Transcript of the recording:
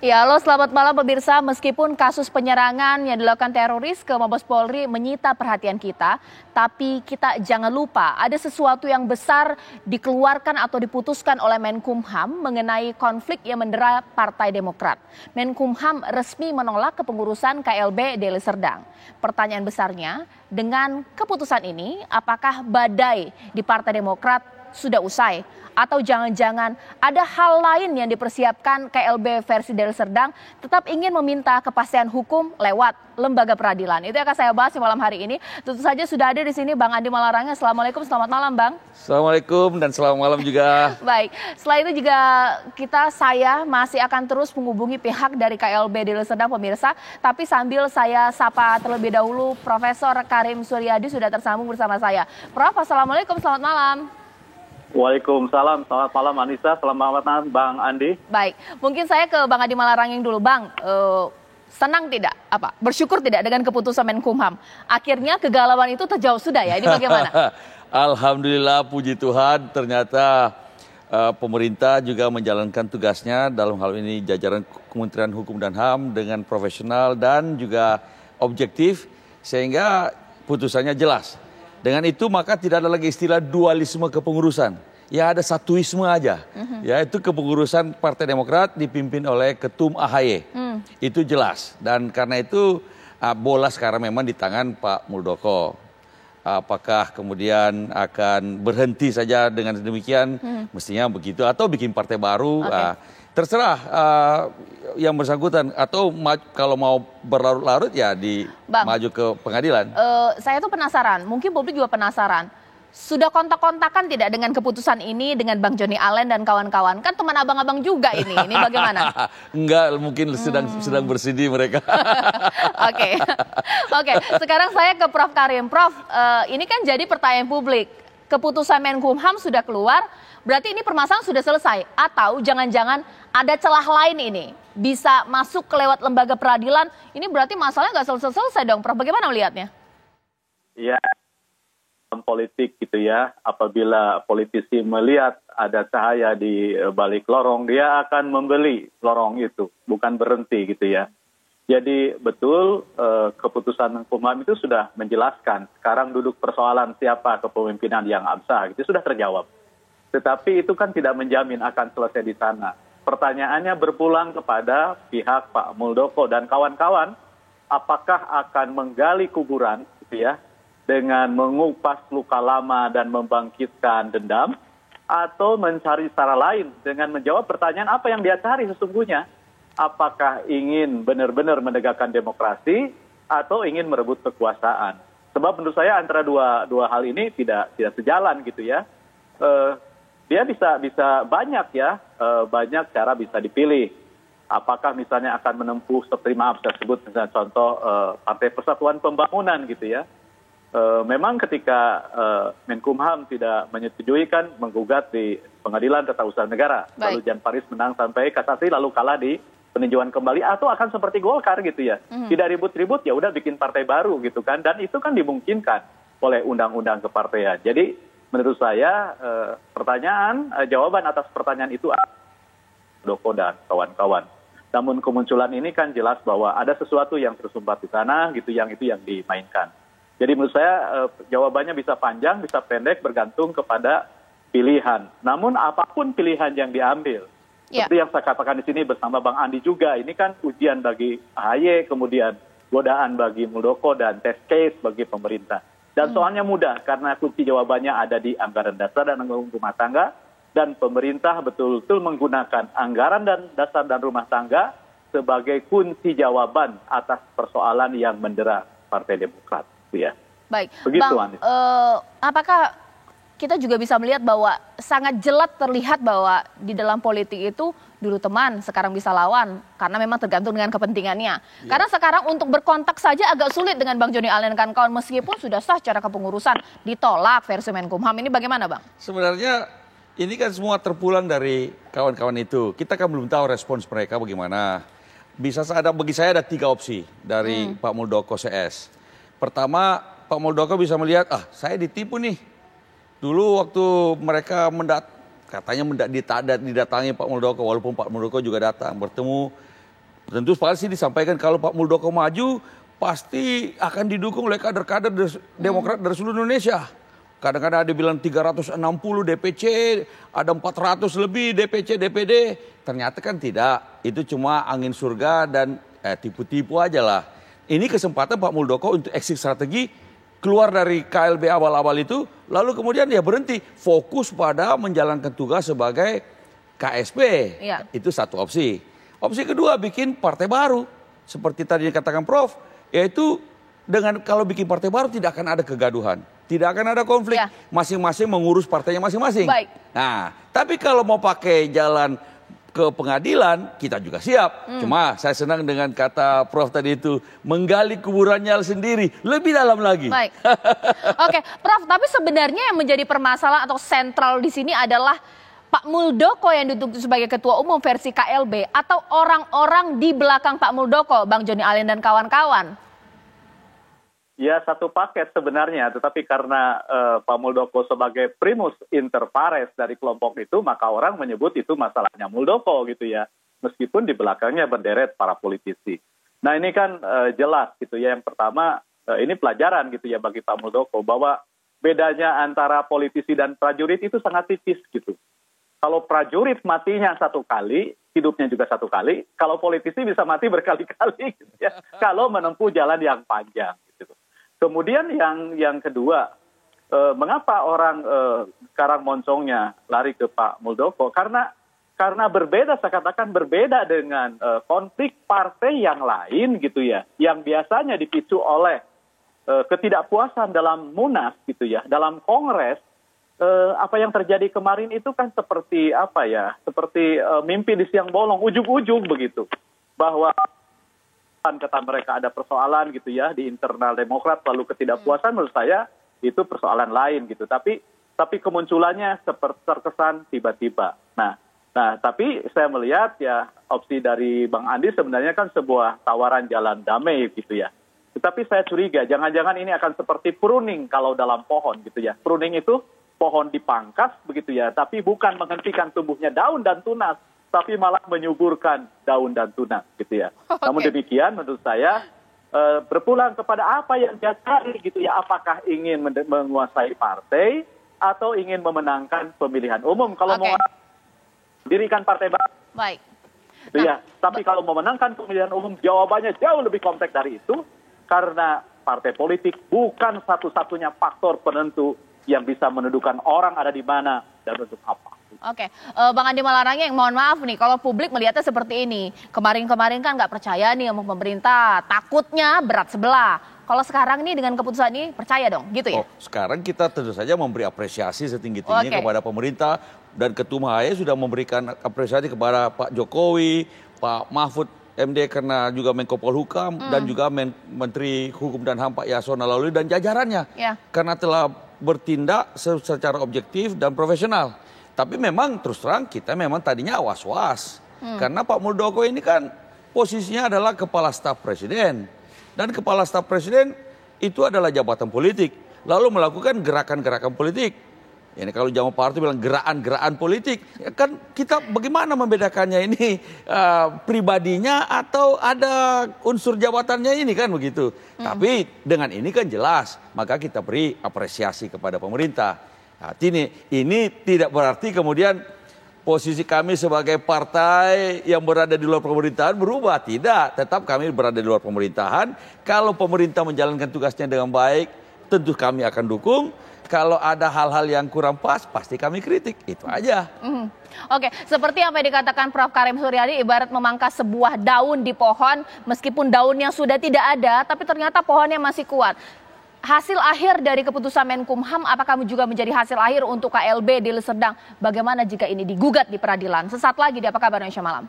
Ya, halo selamat malam pemirsa. Meskipun kasus penyerangan yang dilakukan teroris ke Mabes Polri menyita perhatian kita, tapi kita jangan lupa ada sesuatu yang besar dikeluarkan atau diputuskan oleh Menkumham mengenai konflik yang mendera Partai Demokrat. Menkumham resmi menolak kepengurusan KLB Deli Serdang. Pertanyaan besarnya, dengan keputusan ini apakah badai di Partai Demokrat sudah usai? Atau jangan-jangan ada hal lain yang dipersiapkan KLB versi Deli Serdang tetap ingin meminta kepastian hukum lewat lembaga peradilan. Itu yang akan saya bahas di malam hari ini. Tentu saja sudah ada di sini Bang Andi Malarangeng. Assalamualaikum, selamat malam Bang. Assalamualaikum dan selamat malam juga. Baik, setelah itu juga saya masih akan terus menghubungi pihak dari KLB Deli Serdang pemirsa. Tapi sambil saya sapa terlebih dahulu Profesor Karim Suryadi sudah tersambung bersama saya. Prof, Assalamualaikum, selamat malam. Waalaikumsalam, selamat malam Anissa, selamat malam Bang Andi. Baik, mungkin saya ke Bang Andi Malarangeng dulu. Bang, senang tidak, bersyukur tidak dengan keputusan Menkumham? Akhirnya kegalauan itu terjawab sudah ya, ini bagaimana? Alhamdulillah, puji Tuhan, ternyata pemerintah juga menjalankan tugasnya dalam hal ini jajaran Kementerian Hukum dan HAM dengan profesional dan juga objektif, sehingga putusannya jelas. Dengan itu maka tidak ada lagi istilah dualisme kepengurusan. Ya ada satuisme aja. Yaitu kepengurusan Partai Demokrat dipimpin oleh Ketum AHY. Itu jelas. Dan karena itu bola sekarang memang di tangan Pak Muldoko. Apakah kemudian akan berhenti saja dengan demikian? Mestinya begitu. Atau bikin partai baru. Terserah yang bersangkutan, atau kalau mau berlarut-larut ya maju ke pengadilan. Saya tuh penasaran, mungkin publik juga penasaran. Sudah kontak-kontakan tidak dengan keputusan ini dengan Bang Joni Allen dan kawan-kawan? Kan teman abang-abang juga ini bagaimana? Enggak, mungkin sedang bersedih mereka. Oke. Sekarang saya ke Prof Karim. Prof, ini kan jadi pertanyaan publik. Keputusan Menkumham sudah keluar, berarti ini permasalahan sudah selesai? Atau jangan-jangan ada celah lain ini? Bisa masuk ke lewat lembaga peradilan, ini berarti masalahnya nggak selesai-selesai dong, Prof. Bagaimana melihatnya? Ya, politik gitu ya, apabila politisi melihat ada cahaya di balik lorong, dia akan membeli lorong itu, bukan berhenti gitu ya. Jadi betul keputusan Menkumham itu sudah menjelaskan. Sekarang duduk persoalan siapa kepemimpinan yang absah, itu sudah terjawab. Tetapi itu kan tidak menjamin akan selesai di sana. Pertanyaannya berpulang kepada pihak Pak Muldoko dan kawan-kawan, apakah akan menggali kuburan gitu ya, dengan mengupas luka lama dan membangkitkan dendam, atau mencari cara lain dengan menjawab pertanyaan apa yang dia cari sesungguhnya. Apakah ingin benar-benar menegakkan demokrasi atau ingin merebut kekuasaan? Sebab menurut saya antara dua hal ini tidak sejalan gitu ya. Dia bisa banyak ya, banyak cara bisa dipilih. Apakah misalnya akan menempuh seperti saya sebut misalnya contoh Partai Persatuan Pembangunan gitu ya. Memang ketika Menkumham tidak menyetujui kan menggugat di Pengadilan Tata Usaha Negara. Lalu Jan Faridz menang sampai kasasi lalu kalah di peninjauan kembali, atau akan seperti Golkar gitu ya. Tidak ribut-ribut, ya udah bikin partai baru gitu kan. Dan itu kan dimungkinkan oleh undang-undang kepartaian. Jadi menurut saya jawaban atas pertanyaan itu Muldoko dan kawan-kawan. Namun kemunculan ini kan jelas bahwa ada sesuatu yang tersumbat di sana gitu, yang dimainkan. Jadi menurut saya jawabannya bisa panjang, bisa pendek, bergantung kepada pilihan. Namun apapun pilihan yang diambil, seperti yang saya katakan di sini bersama Bang Andi juga, ini kan ujian bagi AHY, kemudian godaan bagi Muldoko dan test case bagi pemerintah. Dan soalnya mudah karena kunci jawabannya ada di anggaran dasar dan anggaran rumah tangga, dan pemerintah betul-betul menggunakan anggaran dan dasar dan rumah tangga sebagai kunci jawaban atas persoalan yang mendera Partai Demokrat. Ya. Baik, begitu, Bang, apakah kita juga bisa melihat bahwa sangat jelas terlihat bahwa di dalam politik itu dulu teman, sekarang bisa lawan, karena memang tergantung dengan kepentingannya. Karena sekarang untuk berkontak saja agak sulit dengan Bang Joni Allen dan kawan-kawan, meskipun sudah sah cara kepengurusan, ditolak versi Menkumham. Ini bagaimana Bang? Sebenarnya ini kan semua terpulang dari kawan-kawan itu. Kita kan belum tahu respons mereka bagaimana. Bagi saya ada 3 opsi dari Pak Muldoko CS. Pertama, Pak Muldoko bisa melihat, saya ditipu nih. Dulu waktu mereka katanya didatangi Pak Muldoko, walaupun Pak Muldoko juga datang bertemu Tentu pasti disampaikan kalau Pak Muldoko maju, pasti akan didukung oleh kader-kader Demokrat dari seluruh Indonesia. Kadang-kadang ada bilang 360 DPC, ada 400 lebih DPC, DPD. Ternyata kan tidak, itu cuma angin surga dan tipu-tipu aja lah. Ini kesempatan Pak Muldoko untuk exit strategi, keluar dari KLB awal-awal itu, lalu kemudian dia berhenti, fokus pada menjalankan tugas sebagai KSP. Ya. Itu satu opsi. Opsi kedua, bikin partai baru. Seperti tadi dikatakan Prof, yaitu dengan kalau bikin partai baru tidak akan ada kegaduhan. Tidak akan ada konflik, masing-masing mengurus partainya masing-masing. Nah, tapi kalau mau pakai jalan ke pengadilan, kita juga siap. Cuma saya senang dengan kata Prof tadi itu, menggali kuburannya sendiri, lebih dalam lagi. Baik. Oke, Prof, tapi sebenarnya yang menjadi permasalahan atau sentral di sini adalah Pak Muldoko yang dituntut sebagai ketua umum versi KLB atau orang-orang di belakang Pak Muldoko, Bang Joni Allen dan kawan-kawan? Ya, satu paket sebenarnya, tetapi karena Pak Muldoko sebagai primus inter pares dari kelompok itu, maka orang menyebut itu masalahnya Muldoko gitu ya, meskipun di belakangnya berderet para politisi. Nah ini kan jelas gitu ya, yang pertama ini pelajaran gitu ya bagi Pak Muldoko, bahwa bedanya antara politisi dan prajurit itu sangat tipis gitu. Kalau prajurit matinya satu kali, hidupnya juga satu kali, kalau politisi bisa mati berkali-kali gitu ya, kalau menempuh jalan yang panjang gitu. Kemudian yang kedua, mengapa orang sekarang moncongnya lari ke Pak Muldoko? Karena berbeda, saya katakan berbeda dengan konflik partai yang lain gitu ya, yang biasanya dipicu oleh ketidakpuasan dalam Munas gitu ya, dalam Kongres. Apa yang terjadi kemarin itu kan seperti apa ya? Seperti mimpi di siang bolong, ujung-ujung begitu, bahwa kata mereka ada persoalan gitu ya di internal Demokrat, lalu ketidakpuasan menurut saya itu persoalan lain gitu. Tapi kemunculannya seperti terkesan tiba-tiba. Nah, tapi saya melihat ya opsi dari Bang Andi sebenarnya kan sebuah tawaran jalan damai gitu ya. Tetapi saya curiga jangan-jangan ini akan seperti pruning kalau dalam pohon gitu ya. Pruning itu pohon dipangkas begitu ya, tapi bukan menghentikan tumbuhnya daun dan tunas, tapi malah menyuburkan daun dan tunas gitu ya. Namun demikian menurut saya berpulang kepada apa yang dia cari gitu ya. Apakah ingin menguasai partai atau ingin memenangkan pemilihan umum. Kalau mau mendirikan partai baru. Baik. Ya, tapi kalau memenangkan pemilihan umum jawabannya jauh lebih kompleks dari itu. Karena partai politik bukan satu-satunya faktor penentu yang bisa menentukan orang ada di mana dan untuk apa. Oke, Bang Andi Malarangeng, mohon maaf nih kalau publik melihatnya seperti ini. Kemarin-kemarin kan nggak percaya nih sama pemerintah, takutnya berat sebelah. Kalau sekarang nih dengan keputusan ini percaya dong, gitu ya? Sekarang kita tentu saja memberi apresiasi setinggi-tingginya kepada pemerintah, dan Ketum AHY sudah memberikan apresiasi kepada Pak Jokowi, Pak Mahfud MD karena juga Menko Polhukam dan juga Menteri Hukum dan HAM Pak Yasona Lawli dan jajarannya. Karena telah bertindak secara objektif dan profesional. Tapi memang terus terang kita memang tadinya was-was. Karena Pak Muldoko ini kan posisinya adalah kepala staf presiden. Dan kepala staf presiden itu adalah jabatan politik. Lalu melakukan gerakan-gerakan politik. Ini kalau zaman Pak Harto bilang gerakan-gerakan politik. Ya kan kita bagaimana membedakannya ini pribadinya atau ada unsur jabatannya ini kan begitu. Tapi dengan ini kan jelas. Maka kita beri apresiasi kepada pemerintah. Nah, ini tidak berarti kemudian posisi kami sebagai partai yang berada di luar pemerintahan berubah. Tidak, tetap kami berada di luar pemerintahan. Kalau pemerintah menjalankan tugasnya dengan baik, tentu kami akan dukung. Kalau ada hal-hal yang kurang pas, pasti kami kritik. Itu aja. Oke, seperti apa yang dikatakan Prof. Karim Suryadi, ibarat memangkas sebuah daun di pohon, meskipun daunnya sudah tidak ada, tapi ternyata pohonnya masih kuat. Hasil akhir dari keputusan Menkumham, apakah juga menjadi hasil akhir untuk KLB di Liserdang? Bagaimana jika ini digugat di peradilan? Sesaat lagi di Apa Kabar Indonesia Malam.